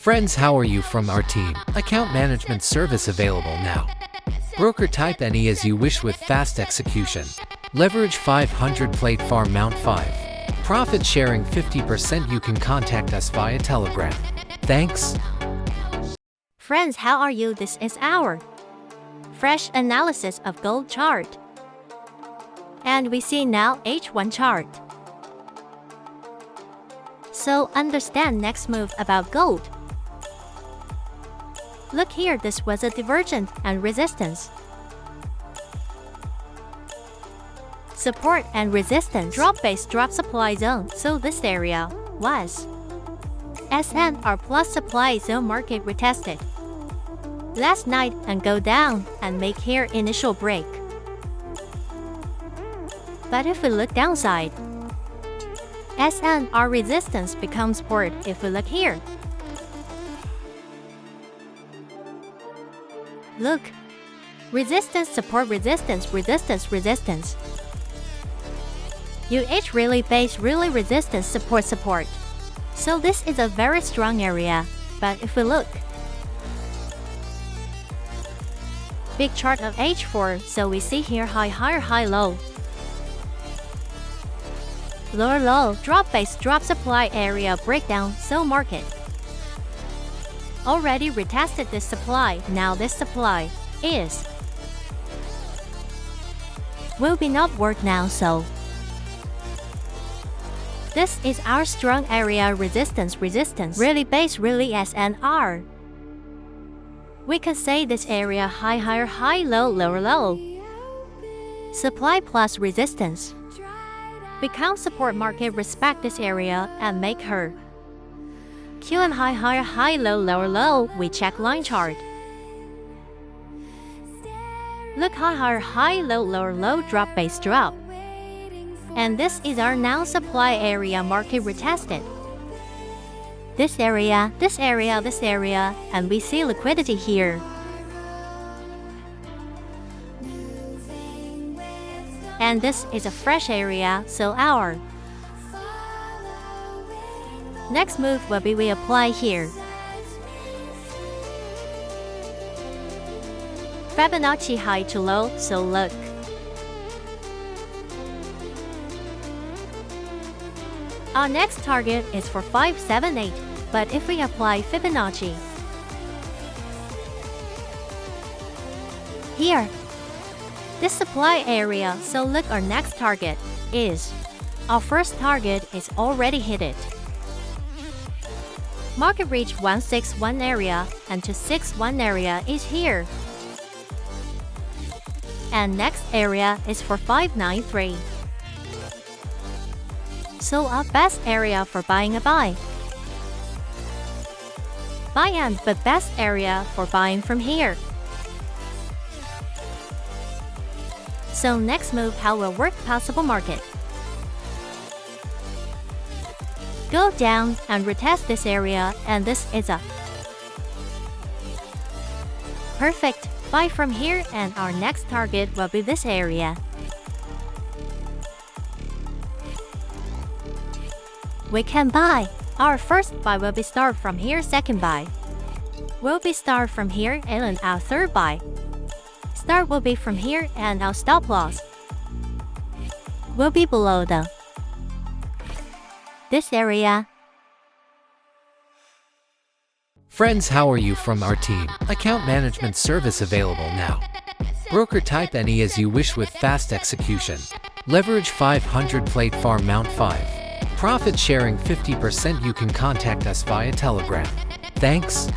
Friends, how are you from our team? Account management service available now. Broker type any as you wish with fast execution. Leverage 500 plate farm mount 5. Profit sharing 50%. You can contact us via Telegram. Thanks. Friends, how are you? This is our fresh analysis of gold chart. And we see now H1 chart. So understand next move about gold. Look here, this was a divergent and resistance. Support and resistance, drop base, drop supply zone. So this area was SNR plus supply zone market retested last night and go down and make here initial break. But if we look downside, SNR resistance becomes support. If we look here, look, resistance, support, resistance, resistance, resistance. UH really base, really resistance, support, support. So this is a very strong area. But if we look, big chart of H4, so we see here high, higher, high, low. Lower, low, drop base, drop supply area breakdown, so market already retested this supply. Now this supply will be not work now, so this is our strong area, resistance, resistance, really base, really SNR. We can say this area high, higher, high, low, lower, low. Supply plus resistance become support. Market respect this area and make her QM high, higher, high, low, lower, low. We check line chart. Look, high, higher, high, low, lower, low, drop base, drop. And this is our now supply area, market retested this area, this area, this area, and we see liquidity here. And this is a fresh area, so our next move will be we apply here Fibonacci high to low, so look. Our next target is for 578, but if we apply Fibonacci here, this supply area, so look, our next target is, our first target is already hit it. Market reach 161 area and 261 area is here. And next area is for 593. So our best area for buying a buy. Buy and but best area for buying from here. So next move, how will work possible market. Go down and retest this area, and this is a perfect buy from here, and our next target will be this area. We can buy. Our first buy will be start from here, second buy will be start from here, and our third buy start will be from here, and our stop loss will be below this area. Friends, how are you from our team? Account management service available now. Broker type any as you wish with fast execution. Leverage 500 plate farm mount 5. Profit sharing 50%. You can contact us via Telegram. Thanks.